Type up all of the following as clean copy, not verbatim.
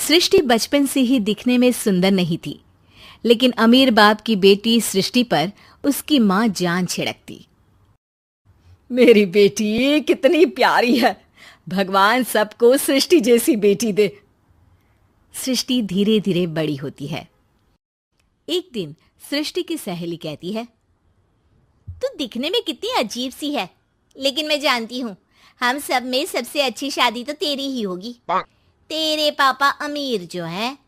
सृष्टि बचपन से ही दिखने में सुंदर नहीं थी, लेकिन अमीर बाप की बेटी सृष्टि पर उसकी माँ जान छिड़कती। मेरी बेटी कितनी प्यारी है, भगवान सबको सृष्टि जैसी बेटी दे। सृष्टि धीरे धीरे बड़ी होती है। एक दिन सृष्टि की सहेली कहती है, तू दिखने में कितनी अजीब सी है, लेकिन मैं जानती हूँ हम सब में सबसे अच्छी शादी तो तेरी ही होगी। तेरे पापा अमीर जो हैं।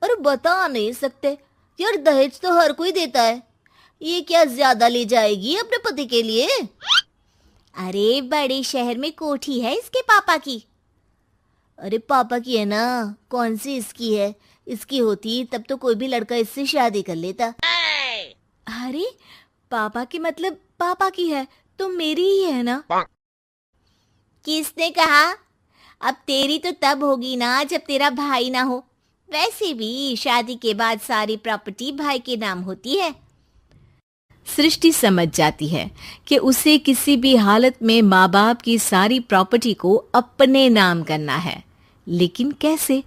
और बता नहीं सकते यार, दहेज तो हर कोई देता है, ये क्या ज्यादा ले जाएगी अपने पति के लिए? अरे बड़े शहर में कोठी है इसके पापा की। अरे पापा की है ना, कौन सी इसकी है? इसकी होती तब तो कोई भी लड़का इससे शादी कर लेता। अरे पापा की मतलब पापा की है तो मेरी ही है ना? किसने कहा? अब तेरी तो तब होगी ना जब तेरा भाई ना हो। वैसे भी शादी के बाद सारी प्रॉपर्टी भाई के नाम होती है। सृष्टि समझ जाती है कि उसे किसी भी हालत में माँ बाप की सारी प्रॉपर्टी को अपने नाम करना है, लेकिन कैसे?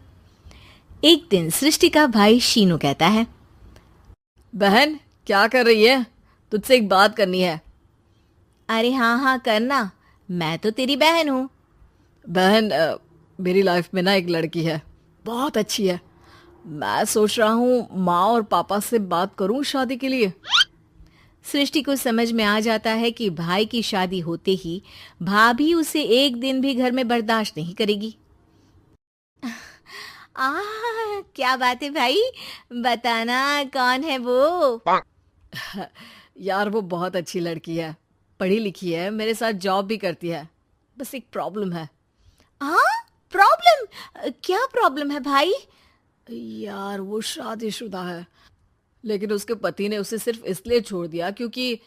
एक दिन सृष्टि का भाई शीनू कहता है, बहन क्या कर रही है? तुझसे एक बात करनी है। अरे हाँ हाँ करना, मैं तो तेरी बहन हूँ। बहन मेरी लाइफ में ना एक लड़की है, बहुत अच्छी है। मैं सोच रहा हूँ माँ और पापा से बात करूँ शादी के लिए। सृष्टि को समझ में आ जाता है कि भाई की शादी होते ही भाभी उसे एक दिन भी घर में बर्दाश्त नहीं करेगी। क्या बात है भाई, बताना कौन है वो? यार वो बहुत अच्छी लड़की है, पढ़ी लिखी है, मेरे साथ जॉब भी करती है। बस एक प्रॉब्लम है। प्रॉब्लम? क्या प्रॉब्लम है भाई? यार वो शादीशुदा है, लेकिन उसके पति ने उसे सिर्फ इसलिए छोड़ दिया क्योंकि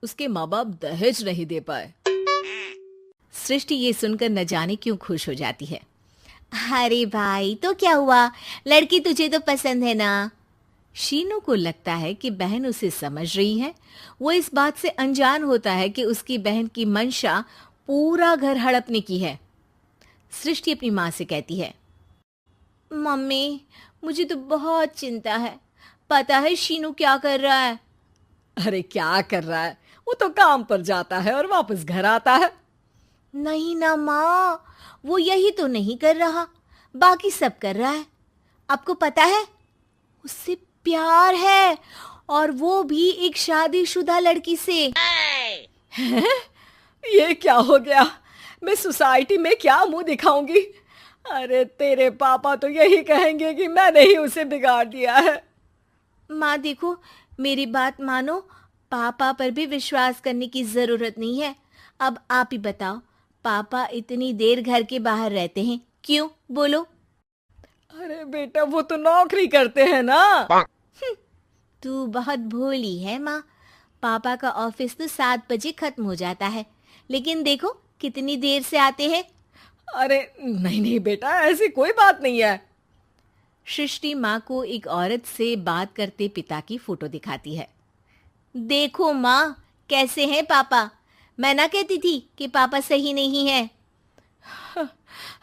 उसके माँ बाप दहेज नहीं दे पाए। सृष्टि ये सुनकर न जाने क्यों खुश हो जाती है। अरे भाई तो क्या हुआ, लड़की तुझे तो पसंद है ना? शीनू को लगता है कि बहन उसे समझ रही है। वो इस बात से अनजान होता है कि उसकी बहन की मंशा पूरा घर हड़पने की है। सृष्टि अपनी माँ से कहती है, मम्मी मुझे तो बहुत चिंता है। पता है शीनू क्या कर रहा है? अरे क्या कर रहा है? वो तो काम पर जाता है और वापस घर आता है। नहीं ना माँ, वो यही तो नहीं कर रहा, बाकी सब कर रहा है। आपको पता है उससे प्यार है, और वो भी एक शादीशुदा लड़की से। ये क्या हो गया? मैं सोसाइटी में क्या मुंह दिखाऊंगी? अरे तेरे पापा तो यही कहेंगे कि मैंने ही उसे बिगाड़ दिया है। माँ देखो, मेरी बात मानो, पापा पर भी विश्वास करने की जरूरत नहीं है। अब आप ही बताओ, पापा इतनी देर घर के बाहर रहते हैं क्यों? बोलो। अरे बेटा वो तो नौकरी करते हैं ना। तू बहुत भोली है माँ। पापा का ऑफिस तो 7 बजे खत्म हो जाता है, लेकिन देखो कितनी देर से आते हैं। अरे नहीं नहीं बेटा, ऐसी कोई बात नहीं है। सृष्टि माँ को एक औरत से बात करते पिता की फोटो दिखाती है। देखो माँ, कैसे हैं पापा? मैं ना कहती थी कि पापा सही नहीं है।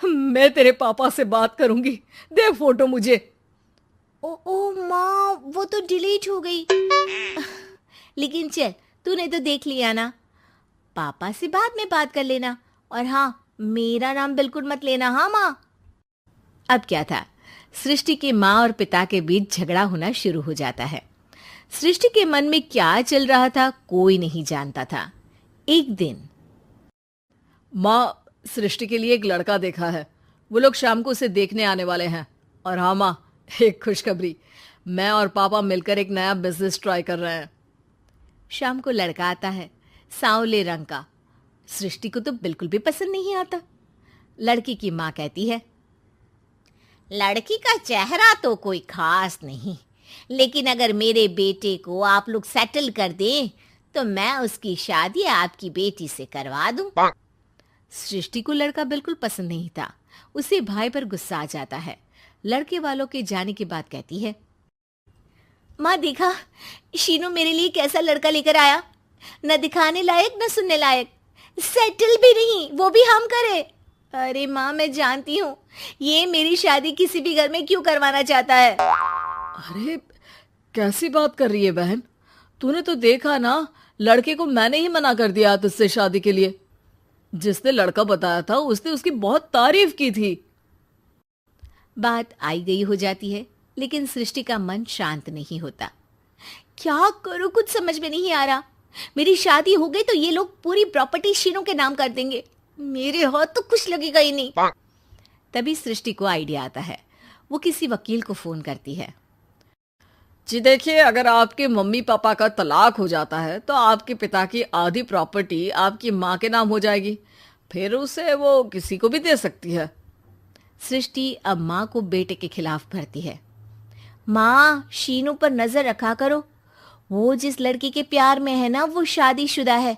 मैं तेरे पापा से बात करूंगी, दे फोटो मुझे। ओ माँ, वो तो डिलीट हो गई। लेकिन चल, तूने तो देख लिया ना। पापा से बाद में बात कर लेना, और हाँ, मेरा नाम बिल्कुल मत लेना। हाँ माँ। अब क्या था, सृष्टि के माँ और पिता के बीच झगड़ा होना शुरू हो जाता है। सृष्टि के मन में क्या चल रहा था कोई नहीं जानता था। एक दिन, माँ सृष्टि के लिए एक लड़का देखा है, वो लोग शाम को उसे देखने आने वाले हैं। और हाँ माँ, एक खुशखबरी, मैं और पापा मिलकर एक नया बिजनेस ट्राई कर रहे हैं। शाम को लड़का आता है, सांवले रंग का। सृष्टि को तो बिल्कुल भी पसंद नहीं आता। लड़की की माँ कहती है, लड़की का चेहरा तो कोई खास नहीं, लेकिन अगर मेरे बेटे को आप लोग सेटल कर दें तो मैं उसकी शादी आपकी बेटी से करवा दूं। सृष्टि को लड़का बिल्कुल पसंद नहीं था। उसे भाई पर गुस्सा आ जाता है। लड़के वालों के जाने के बाद कहती है, माँ देखा, शीनू मेरे लिए कैसा लड़का लेकर आया। न दिखाने लायक न सुनने लायक, सेटल भी नहीं, वो भी हम करे। अरे माँ, मैं जानती हूँ ये मेरी शादी किसी भी घर में क्यों करवाना चाहता है। अरे कैसी बात कर रही है बहन? तूने तो देखा ना, लड़के को मैंने ही मना कर दिया तुझसे शादी के लिए। जिसने लड़का बताया था उसने उसकी बहुत तारीफ की थी। बात आई गई हो जाती है, लेकिन सृष्टि का मन शांत नहीं होता। क्या करूं, कुछ समझ में नहीं आ रहा। मेरी शादी हो गई तो ये लोग पूरी प्रॉपर्टी शीनू के नाम कर देंगे, मेरे हाथ तो कुछ लगेगा ही नहीं। तभी सृष्टि को आइडिया आता है। वो किसी वकील को फोन करती है। जी देखिए, अगर आपके मम्मी पापा का तलाक हो जाता है तो आपके पिता की आधी प्रॉपर्टी आपकी माँ के नाम हो जाएगी, फिर उसे वो किसी को भी दे सकती है। सृष्टि अब माँ को बेटे के खिलाफ भरती है। माँ, शीनू पर नजर रखा करो, वो जिस लड़की के प्यार में है ना वो शादीशुदा है।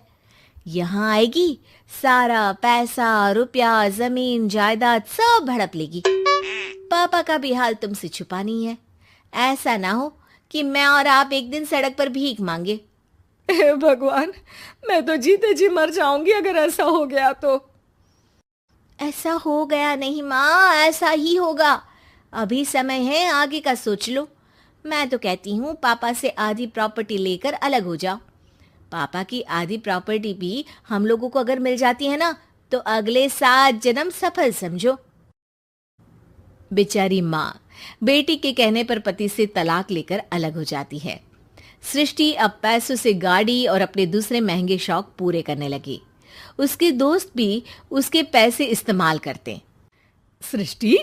यहाँ आएगी, सारा पैसा रुपया जमीन जायदाद सब हड़प लेगी। पापा का भी हाल तुमसे छुपा नहीं है। ऐसा ना हो कि मैं और आप एक दिन सड़क पर भीख मांगे। हे भगवान, मैं तो जीते जी मर जाऊंगी अगर ऐसा हो गया तो। ऐसा हो गया नहीं माँ, ऐसा ही होगा। अभी समय है, आगे का सोच लो। मैं तो कहती हूँ पापा से आधी प्रॉपर्टी लेकर अलग हो जाओ। पापा की आधी प्रॉपर्टी भी हम लोगों को अगर मिल जाती है ना तो अगले 7 जन्म सफल समझो। बेचारी माँ बेटी के कहने पर पति से तलाक लेकर अलग हो जाती है। सृष्टि अब पैसों से गाड़ी और अपने दूसरे महंगे शौक पूरे करने लगी। उसके दोस्त भी उसके पैसे इस्तेमाल करते। सृष्टि,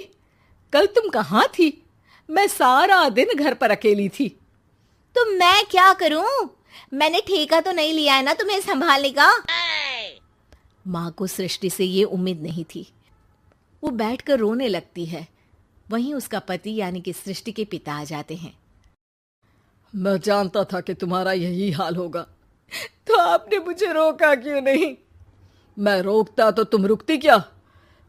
कल तुम कहाँ थी? मैं सारा दिन घर पर अकेली थी। तो मैं क्या करूं? मैंने ठेका तो नहीं लिया है ना तुम्हें संभालने का। माँ को सृष्टि से ये उम्मीद नहीं थी। वो बैठकर रोने लगती है। वहीं उसका पति यानी कि सृष्टि के पिता आ जाते हैं। मैं जानता था कि तुम्हारा यही हाल होगा, तो आपने मुझे रोका क्यों नहीं? मैं रोकता तो तुम रुकती क्या?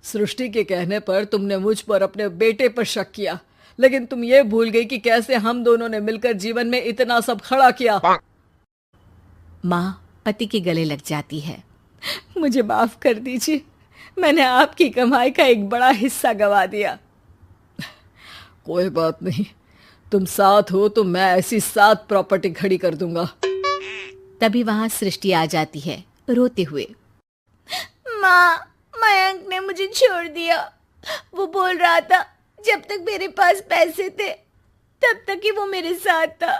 सृष्टि के कहने पर तुमने मुझ पर अपने बेटे पर शक किया, लेकिन तुम ये भूल गई कि कैसे हम दोनों ने मिलकर जीवन में इतना सब खड़ा किया। माँ पति के गले लग जाती है। मुझे माफ कर दीजिए, मैंने आपकी कमाई का एक बड़ा हिस्सा गवा दिया। कोई बात नहीं, तुम साथ हो तो मैं ऐसी 7 प्रॉपर्टी खड़ी कर दूंगा। तभी वहां सृष्टि आ जाती है रोते हुए। माँ, मयंक ने मुझे छोड़ दिया। वो बोल रहा था जब तक मेरे पास पैसे थे तब तक ही वो मेरे साथ था।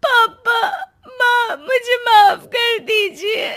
पापा, माँ, मुझे माफ कर दीजिए।